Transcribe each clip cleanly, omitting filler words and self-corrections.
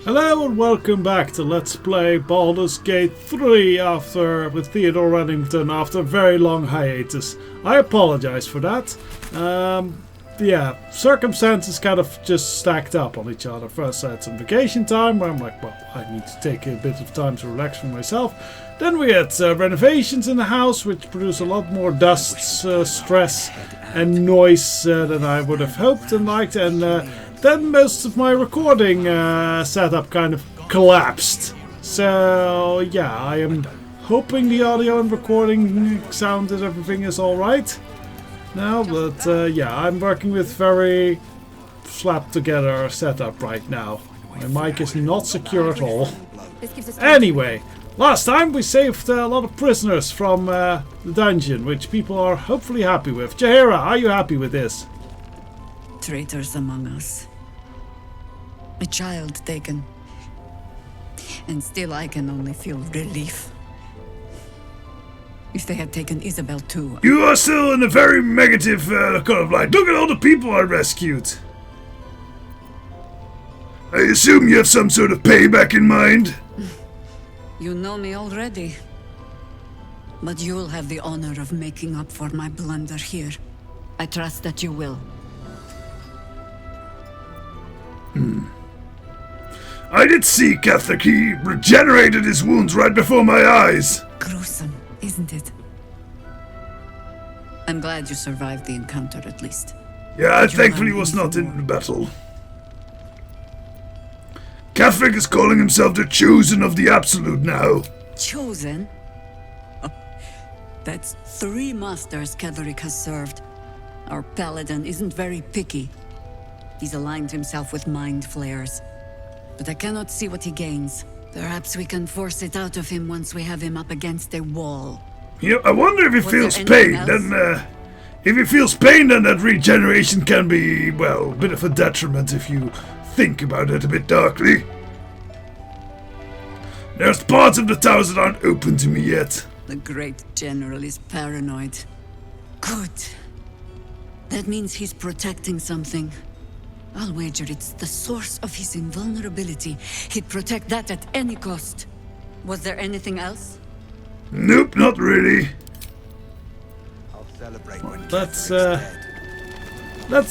Hello and welcome back to Let's Play Baldur's Gate 3 with Theodore Reddington after a very long hiatus. I apologize for that. Circumstances kind of just stacked up on each other. First I had some vacation time where I'm like, well, I need to take a bit of time to relax for myself. Then we had renovations in the house which produced a lot more dust, stress and noise than I would have hoped and liked, and then most of my recording setup kind of collapsed. So yeah, I am hoping the audio and recording sound and everything is alright now, but I'm working with very slapped together setup right now. My mic is not secure at all. Anyway, last time we saved a lot of prisoners from the dungeon, which people are hopefully happy with. Jaheira, are you happy with this? Traitors among us. A child taken. And still I can only feel relief. If they had taken Isabel too... You are still in a very negative kind of light. Look at all the people I rescued. I assume you have some sort of payback in mind? You know me already. But you'll have the honor of making up for my blunder here. I trust that you will. I did see Catholic. He regenerated his wounds right before my eyes. Gruesome, isn't it? I'm glad you survived the encounter at least. Yeah, I thankfully was not in the battle. Catholic is calling himself the Chosen of the Absolute now. Chosen? Oh, that's 3 masters Ketheric has served. Our paladin isn't very picky. He's aligned himself with mind flayers. But I cannot see what he gains. Perhaps we can force it out of him once we have him up against a wall. Yeah, I wonder if he feels pain. If he feels pain, then that regeneration can be, well, a bit of a detriment if you think about it a bit darkly. There's parts of the towers that aren't open to me yet. The great general is paranoid. Good. That means he's protecting something. I'll wager it's the source of his invulnerability. He'd protect that at any cost. Was there anything else? Nope, not really. I'll celebrate when Let's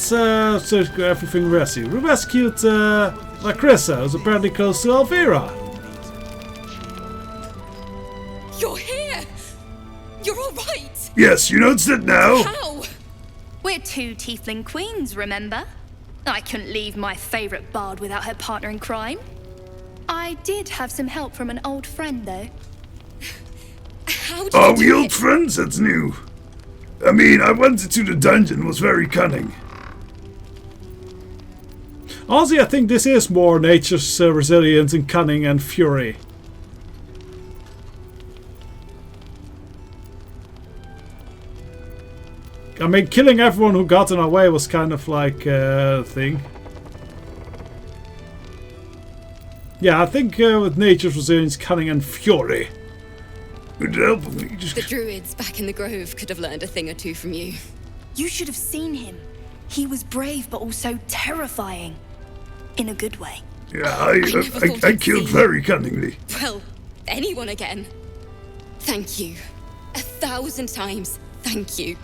search everything rescued. We rescued Lacrissa, who's apparently close to Elvira. You're here! You're alright! Yes, you noticed it now? How? We're 2 tiefling queens, remember? I couldn't leave my favourite bard without her partner in crime. I did have some help from an old friend, though. How did Are you we do old it? friends? That's new. I mean, I went into the dungeon, was very cunning. Honestly, I think this is more nature's resilience and cunning and fury. I mean, killing everyone who got in our way was kind of like a thing. Yeah, I think with nature's resilience, cunning and fury. With the help of me, The druids back in the grove could have learned a thing or two from you. You should have seen him. He was brave, but also terrifying. In a good way. Yeah, I never thought I I'd killed see- very cunningly. Well, anyone again. Thank you. 1,000 times, thank you.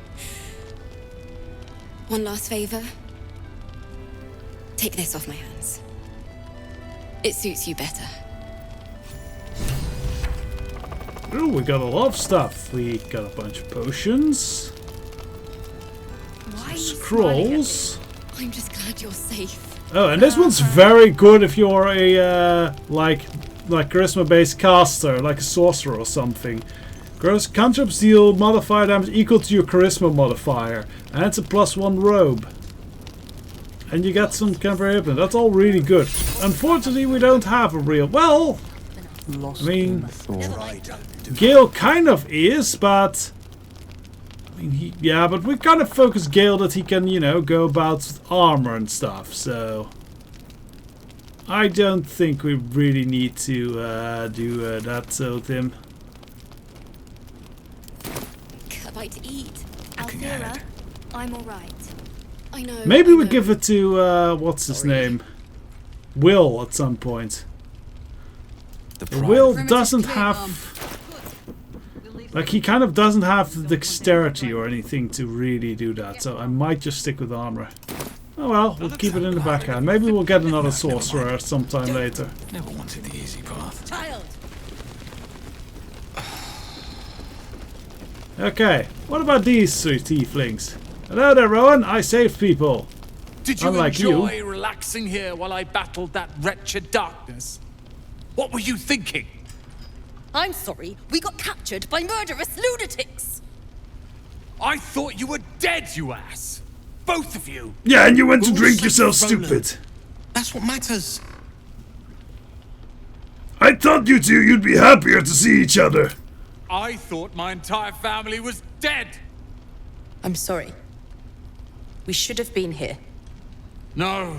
One last favor. Take this off my hands. It suits you better. Oh, we got a lot of stuff. We got a bunch of potions, Why are you scrolls. I'm just glad you're safe. Oh, and this one's very good if you're a like charisma-based caster, like a sorcerer or something. Gross cantrips deal modifier damage equal to your charisma modifier, and it's a +1 robe. And you get some temporary hit. That's all really good. Unfortunately, we don't have a real. Well, I mean, Gale kind of is, but I mean, but we kind of focus Gale that he can, you know, go about with armor and stuff. So I don't think we really need to do that. So Tim. A bite to eat. Althea, I'm alright. I know. Maybe I we know. give it to what's his name, Will, at some point. The pride Will of- doesn't have... Like, he kind of doesn't have the dexterity or anything to really do that, so I might just stick with armor. Oh well, we'll keep it in the backhand. Maybe we'll get another sorcerer sometime later. Never wanted the easy path. Child! Okay, what about these three tieflings? Hello there, Rowan. I saved people. Did you Unlike enjoy relaxing here while I battled that wretched darkness? What were you thinking? I'm sorry, we got captured by murderous lunatics! I thought you were dead, you ass! Both of you! Yeah, and you went to Who drink saved yourself Roland? stupid. That's what matters. I thought you two, you'd be happier to see each other. I thought my entire family was dead! I'm sorry. We should have been here. No,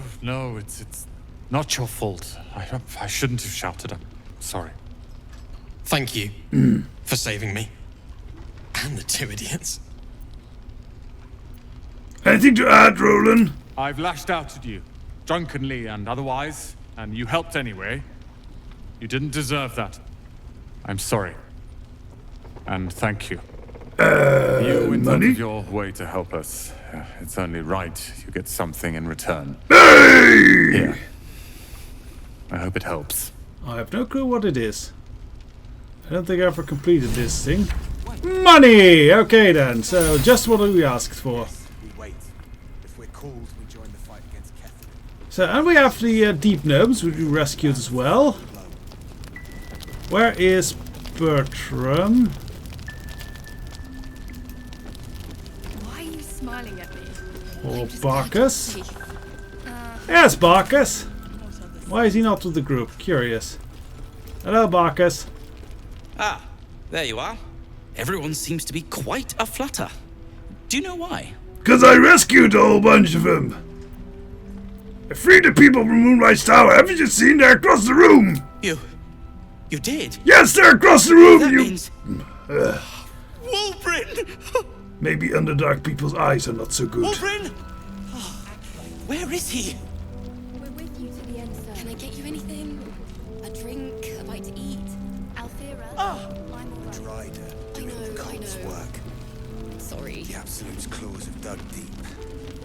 it's not your fault. I shouldn't have shouted. I'm sorry. Thank you for saving me. And the two idiots. Anything to add, Roland? I've lashed out at you, drunkenly and otherwise, and you helped anyway. You didn't deserve that. I'm sorry. And thank you. You went out money? of your way to help us. It's only right you get something in return. Hey! Here. I hope it helps. I have no clue what it is. I don't think I ever completed this thing. Money! Okay then, so just what we asked for. We wait. If we're called, we join the fight against Catherine. So, and we have the deep gnomes, which we rescued as well. Where is Bertram? Why are you smiling at me? Or Barkus? Yes, Barkus! Why is he not with the group? Curious. Hello, Barkus. Ah, there you are. Everyone seems to be quite a flutter. Do you know why? 'Cause I rescued a whole bunch of them. I freed the people from Moonlight's Tower. Haven't you seen? They're across the room. You did? Yes, they're across the room. That you. means... Wolverine! Maybe Underdark people's eyes are not so good. Wolverine! Where is he? We're with you to the end, sir. Can I get you anything? A drink, a bite to eat? Althera, Ah! I'm all right. Rider, I doing know, the God's I know. work. Sorry. The Absolute's claws have dug deep.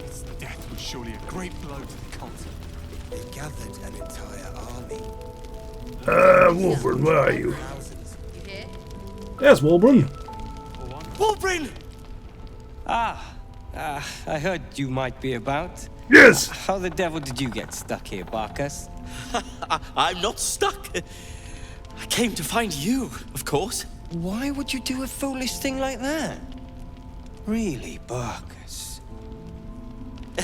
His death was surely a great blow to the cult. They gathered an entire army. Wolverine, where are you? Thousands. You hear? Yes, Wolverine. Wolverine! I heard you might be about. Yes. How the devil did you get stuck here, Barkus? I'm not stuck. I came to find you, of course. Why would you do a foolish thing like that? Really, Barkus?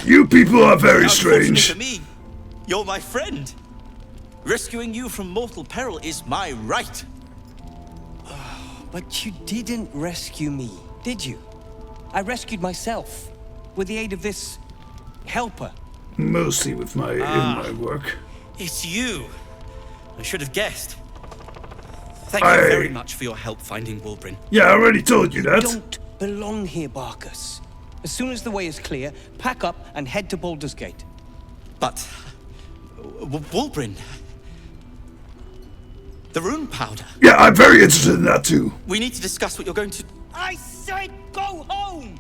You people are very Unfortunately strange. for me, you're my friend. Rescuing you from mortal peril is my right. But you didn't rescue me, did you? I rescued myself with the aid of this helper. Mostly with my in my work. It's you. I should have guessed. Thank you very much for your help finding Wolverine. Yeah, I already told you that. Don't belong here, Barkus. As soon as the way is clear, pack up and head to Baldur's Gate. But... Wolverine... The rune powder. Yeah, I'm very interested in that too. We need to discuss what you're going to... I said go home!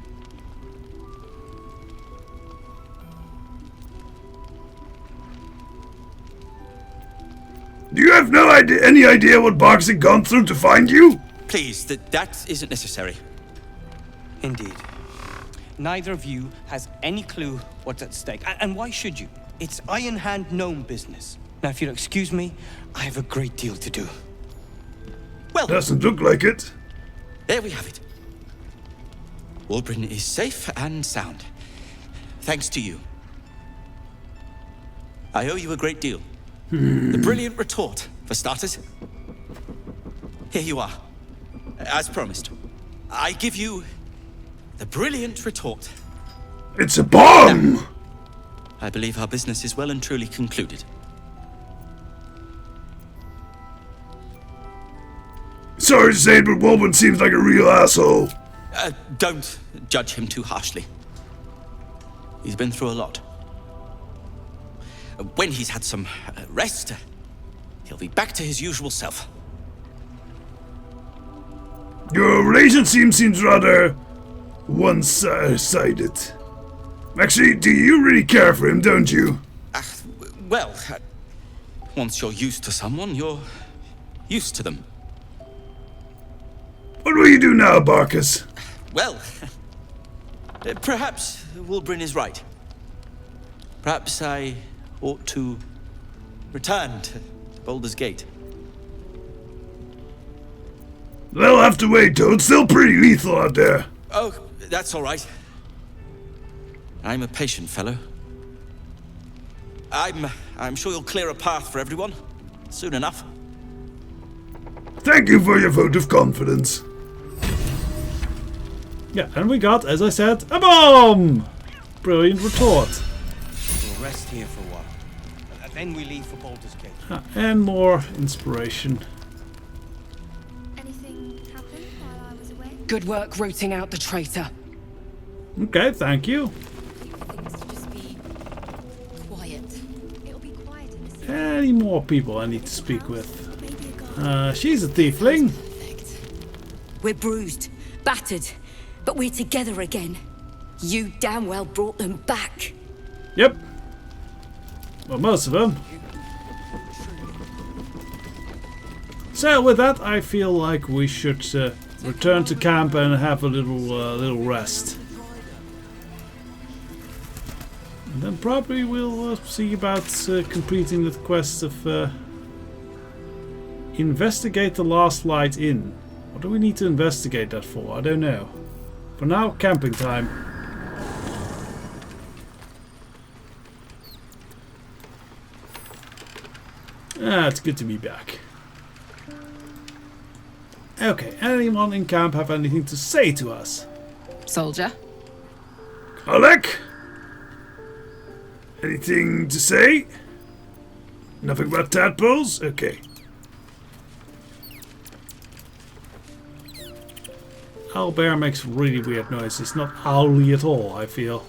Do you have no idea, any idea what Barks had gone through to find you? Please, that isn't necessary. Indeed. Neither of you has any clue what's at stake. And why should you? It's Iron Hand gnome business. Now, if you'll excuse me, I have a great deal to do. Well, Doesn't look like it. there we have it. Wolverine is safe and sound. Thanks to you. I owe you a great deal. The brilliant retort, for starters. Here you are. As promised. I give you the brilliant retort. It's a bomb! I believe our business is well and truly concluded. Sorry to say it, but Wolverine seems like a real asshole. Don't judge him too harshly. He's been through a lot. When he's had some rest, he'll be back to his usual self. Your relationship seems rather one-sided. Actually, do you really care for him, don't you? Well, once you're used to someone, you're used to them. What will you do now, Barkus? Well, perhaps Wulbrin is right. Perhaps I ought to return to Baldur's Gate. They'll have to wait, though. It's still pretty lethal out there. Oh, that's all right. I'm a patient fellow. I'm sure you'll clear a path for everyone soon enough. Thank you for your vote of confidence. Yeah, and we got, as I said, a bomb! Brilliant retort. We'll rest here for a while. Then we leave for Baldur's Gate. And more inspiration. Anything happened while I was away? Good work rooting out the traitor. Okay, thank you. Things to just be quiet. It'll be quiet in the city. Any more people I need to speak with? Maybe a guard. She's a tiefling. We're bruised, battered, but we're together again. You damn well brought them back. Yep. Well, most of them. So with that, I feel like we should return to camp and have a little rest. And then probably we'll see about completing the quest of investigate the last light inn. What do we need to investigate that for? I don't know. For now, camping time. It's good to be back. Okay, anyone in camp have anything to say to us? Soldier? Alec? Anything to say? Nothing but tadpoles? Okay. Owlbear makes really weird noises, not owly at all, I feel.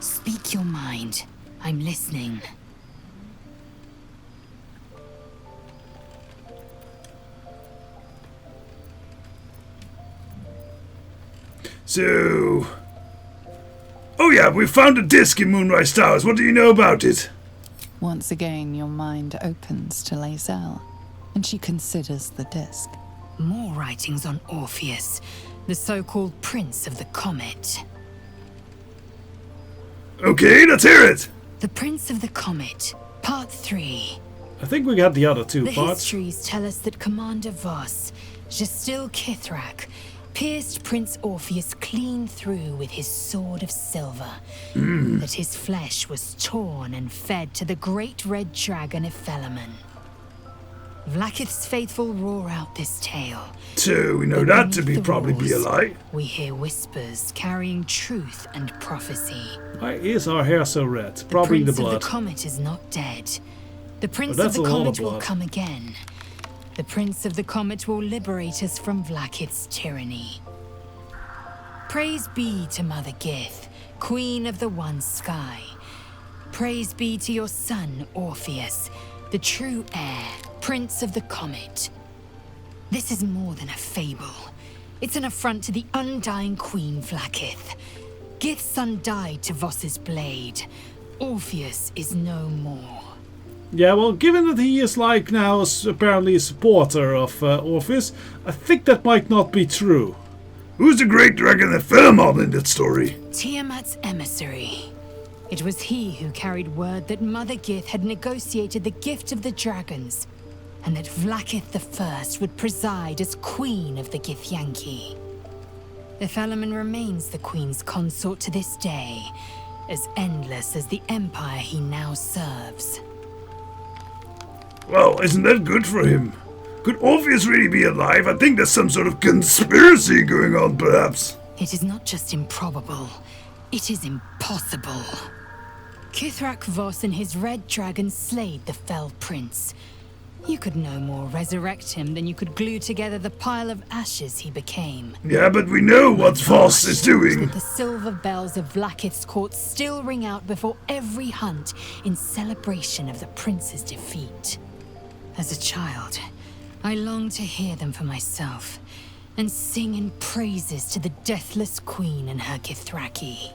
Speak your mind. I'm listening. So... Oh yeah, we found a disc in Moonrise Towers. What do you know about it? Once again, your mind opens to Lae'zel, and she considers the disc. More writings on Orpheus, the so-called Prince of the Comet. Okay, let's hear it! The Prince of the Comet, Part 3. I think we got the other two The parts. histories tell us that Commander Voss, Gestil Kithrak, pierced Prince Orpheus clean through with his sword of silver. That his flesh was torn and fed to the great red dragon Ephelemon. Vlaakith's faithful roar out this tale. So we know But that to beneath be the probably be a walls, lie. We hear whispers carrying truth and prophecy. Why is our hair so red? Probably the Prince blood. of the Comet is not dead. The Prince that's of the a lot of Comet will blood. come again. The Prince of the Comet will liberate us from Vlaakith's tyranny. Praise be to Mother Gith, Queen of the One Sky. Praise be to your son, Orpheus, the true heir, Prince of the Comet. This is more than a fable. It's an affront to the undying Queen Vlaakith. Gith's son died to Voss's blade. Orpheus is no more. Yeah, well, given that he is like now apparently a supporter of Orpheus, I think that might not be true. Who's the great dragon Ephelemon in that story? Tiamat's emissary. It was he who carried word that Mother Gith had negotiated the gift of the dragons, and that Vlaakith I would preside as Queen of the Githyanki. Ephelemon remains the Queen's consort to this day, as endless as the empire he now serves. Well, isn't that good for him? Could Orpheus really be alive? I think there's some sort of conspiracy going on, perhaps. It is not just improbable, it is impossible. Kithrak Voss and his red dragon slayed the fell prince. You could no more resurrect him than you could glue together the pile of ashes he became. Yeah, but we know what Voss is doing. The silver bells of Vlaakith's court still ring out before every hunt in celebration of the prince's defeat. As a child, I longed to hear them for myself and sing in praises to the deathless queen and her Githrakki.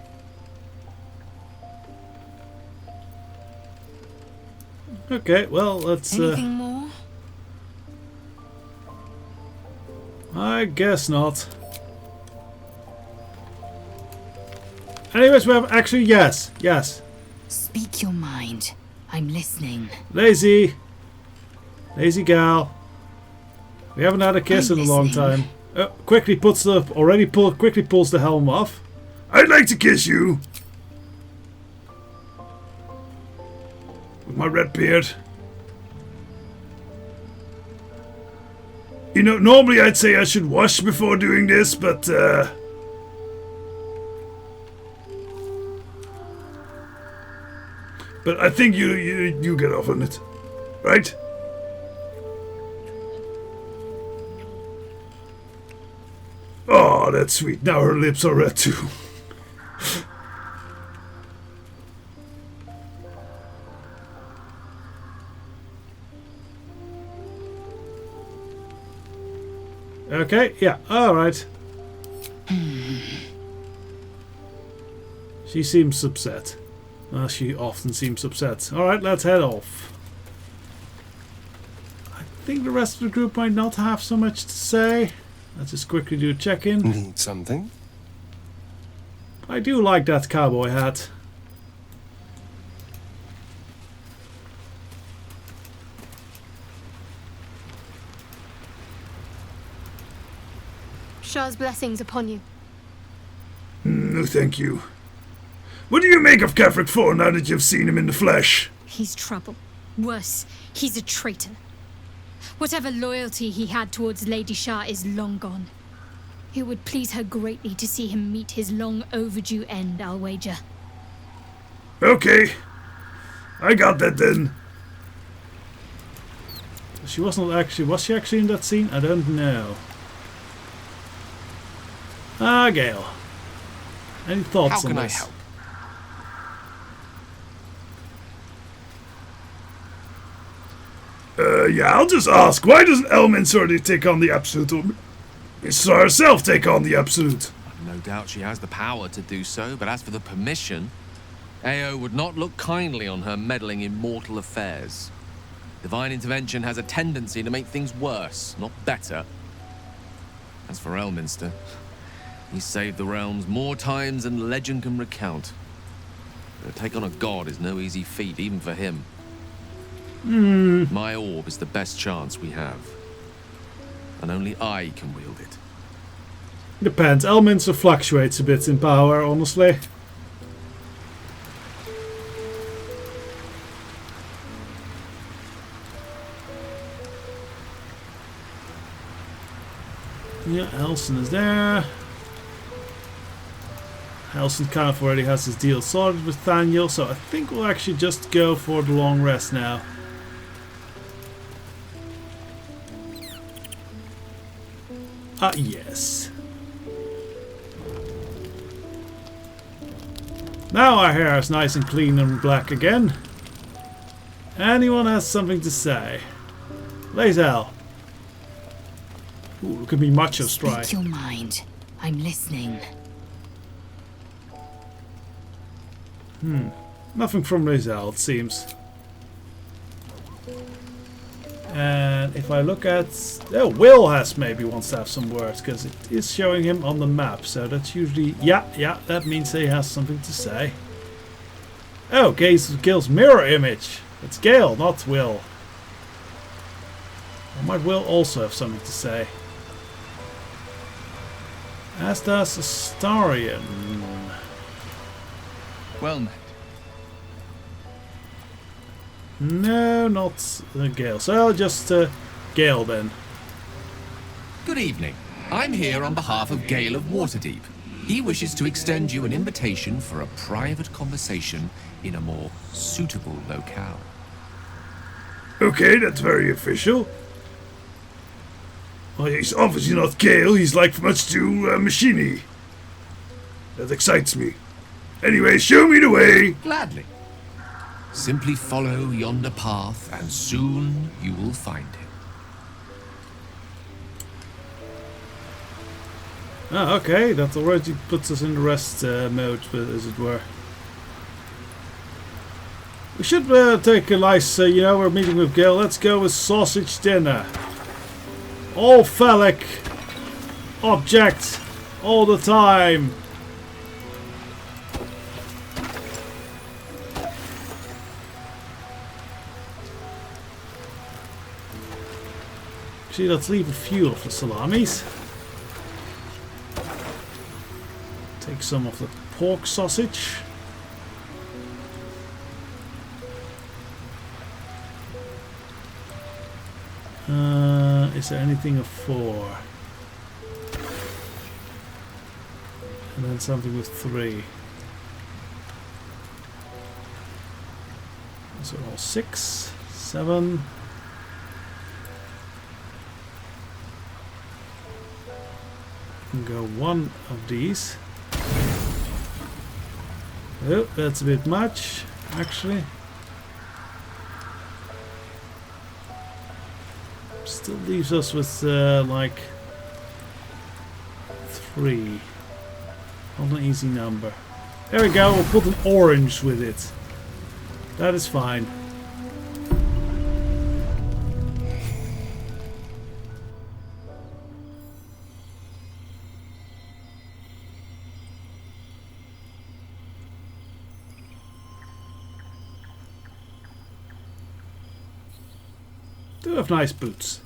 Okay, well, let's... Anything more? I guess not. Anyways, we have actually, yes. Speak your mind. I'm listening. Lazy gal. We haven't had a kiss in a long time. Quickly pulls the helm off. I'd like to kiss you. With my red beard. You know, normally I'd say I should wash before doing this, but I think you get off on it, right? Oh, that's sweet. Now her lips are red too. Okay, yeah, alright. She seems upset. She often seems upset. Alright, let's head off. I think the rest of the group might not have so much to say. Let's just quickly do a check-in. Need something? I do like that cowboy hat. Shah's blessings upon you. No, thank you. What do you make of Kefric 4 now that you've seen him in the flesh? He's trouble. Worse, he's a traitor. Whatever loyalty he had towards Lady Shah is long gone. It would please her greatly to see him meet his long overdue end, I'll wager. Okay. I got that then. She wasn't actually... Was she actually in that scene? I don't know. Gale. Any thoughts on this? How can I help? Yeah, I'll just ask. Why doesn't Elminster take on the Absolute? Or Mr. herself take on the Absolute? No doubt she has the power to do so, but as for the permission, Ao would not look kindly on her meddling in mortal affairs. Divine intervention has a tendency to make things worse, not better. As for Elminster, he saved the realms more times than legend can recount. To take on a god is no easy feat, even for him. My orb is the best chance we have. And only I can wield it. Depends. Elminster fluctuates a bit in power, honestly. Yeah, Helson is there. Helson kind of already has his deal sorted with Thaniel, so I think we'll actually just go for the long rest now. Ah, yes. Now our hair is nice and clean and black again. Anyone has something to say? Lazel. Ooh, look at me macho strike. Speak your mind. I'm listening. Nothing from Lazel, it seems. And if I look at... Oh, Will has maybe wants to have some words, because it is showing him on the map. So that's usually... Yeah, that means he has something to say. Oh, Gale's mirror image. It's Gale, not Will. Or might Will also have something to say? As does Astarion. Well met. No, not Gale. So just Gale then. Good evening. I'm here on behalf of Gale of Waterdeep. He wishes to extend you an invitation for a private conversation in a more suitable locale. Okay, that's very official. Well, he's obviously not Kale, he's like much too machiny. That excites me. Anyway, show me the way. Gladly. Simply follow yonder path, and soon you will find him. Ah, okay, that already puts us in the rest mode, as it were. We should take a nice, we're meeting with Gil. Let's go with sausage dinner. All phallic object all the time. See, let's leave a few of the salamis. Take some of the pork sausage. Is there anything of 4? And then something with 3. Those are all 6, 7. Can go 1 of these. Oh, that's a bit much, actually. Still leaves us with like 3. Not an easy number. There we go, we'll put an orange with it. That is fine. Do have nice boots.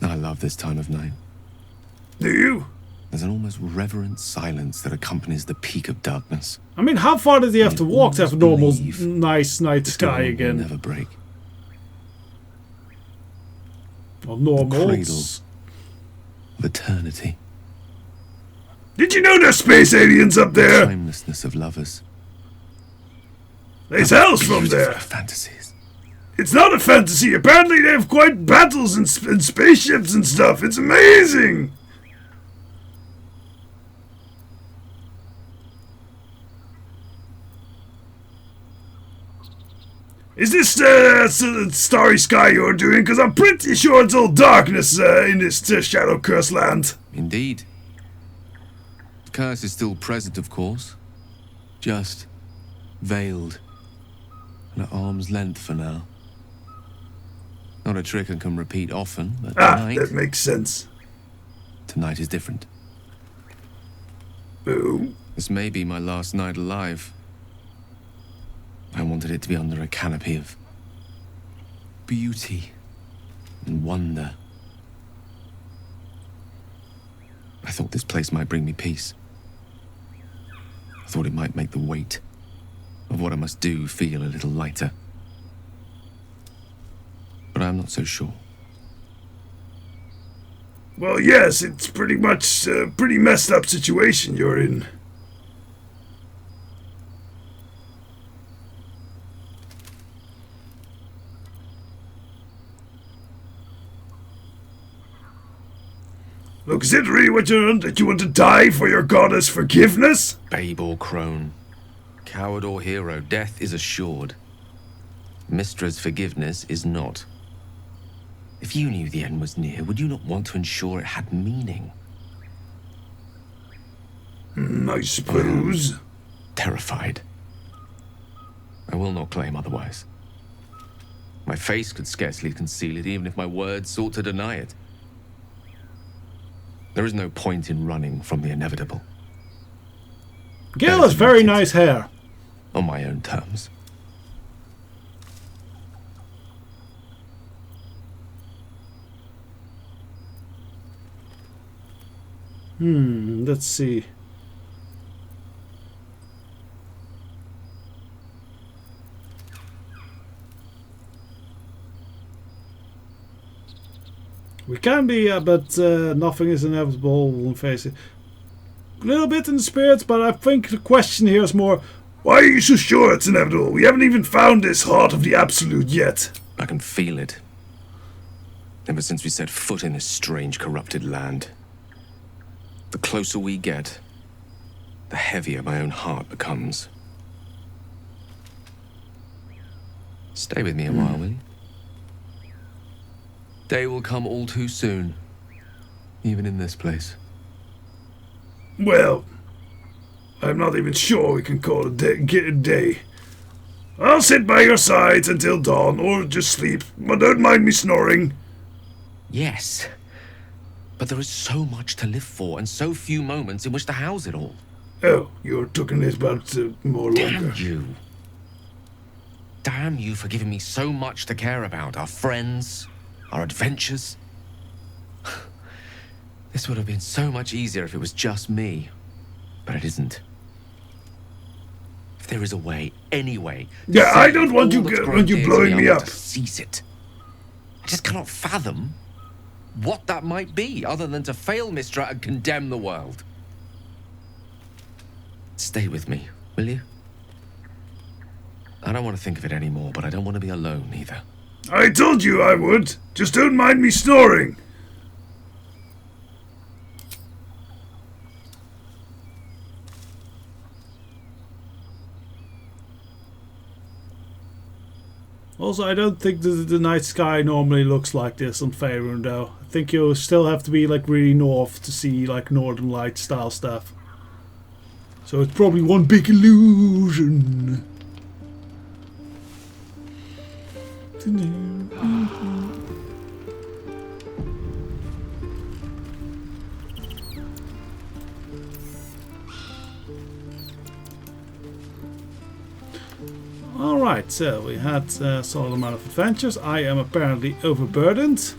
I love this time of night. Do you? There's an almost reverent silence that accompanies the peak of darkness. I mean, how far did he have to walk to have a normal, nice night sky again? Never break. Well, normal. Cradle of eternity. Did you know there's space aliens up there? The timelessness of lovers. There's hells from there. Fantasies. It's not a fantasy. Apparently they have quite battles and spaceships and stuff. It's amazing. Is this starry sky you're doing? Because I'm pretty sure it's all darkness in this Shadow Curse land. Indeed. The curse is still present, of course. Just veiled and at arm's length for now. Not a trick I can repeat often, but tonight... that makes sense. Tonight is different. Boom. This may be my last night alive. I wanted it to be under a canopy of beauty and wonder. I thought this place might bring me peace. I thought it might make the weight of what I must do feel a little lighter. But I'm not so sure. Well, yes, it's pretty much a pretty messed up situation you're in. Look, is it really what that you want to die for your goddess forgiveness? Babe or crone, coward or hero, death is assured. Mistra's forgiveness is not. If you knew the end was near, would you not want to ensure it had meaning? I suppose. Terrified. I will not claim otherwise. My face could scarcely conceal it, even if my words sought to deny it. There is no point in running from the inevitable. Gil has very nice hair. On my own terms. Let's see. We can be, but nothing is inevitable. We'll face it. A little bit in the spirits, but I think the question here is more, why are you so sure it's inevitable? We haven't even found this heart of the Absolute yet. I can feel it. Ever since we set foot in this strange, corrupted land. The closer we get, the heavier my own heart becomes. Stay with me a while, will you? Day will come all too soon, even in this place. Well, I'm not even sure we can call it a day. I'll sit by your sides until dawn, or just sleep, but don't mind me snoring. Yes, but there is so much to live for, and so few moments in which to house it all. Oh, you're talking this about more longer. Damn you. Damn you for giving me so much to care about. Our friends, our adventures. This would have been so much easier if it was just me. But it isn't. If there is a way, any way... Yeah, I don't want you blowing me up. To seize it. I just cannot fathom what that might be, other than to fail Mystra and condemn the world. Stay with me, will you? I don't want to think of it anymore, but I don't want to be alone either. I told you I would. Just don't mind me snoring. Also, I don't think the night sky normally looks like this on Faerun, though. I think you'll still have to be like really north to see like Northern Light style stuff. So it's probably one big illusion. Alright, so we had a solid amount of adventures. I am apparently overburdened.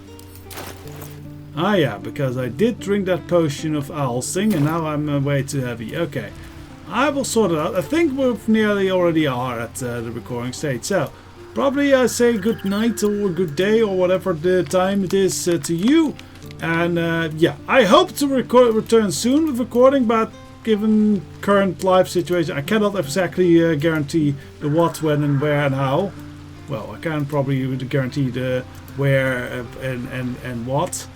Ah yeah, because I did drink that potion of Owlsing and now I'm way too heavy. Okay, I will sort it out. I think we nearly already are at the recording stage. So, probably I say good night or good day or whatever the time it is to you. And yeah, I hope to return soon with recording, but given current life situation, I cannot exactly guarantee the what, when, and where, and how. Well, I can probably guarantee the where and what,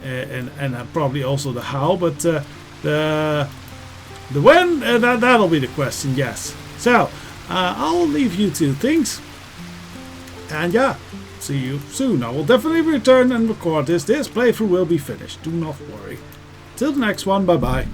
and probably also the how. But the when, that'll be the question. Yes. So I'll leave you to things, and yeah, see you soon. I will definitely return and record this. This playthrough will be finished. Do not worry. Till the next one. Bye bye.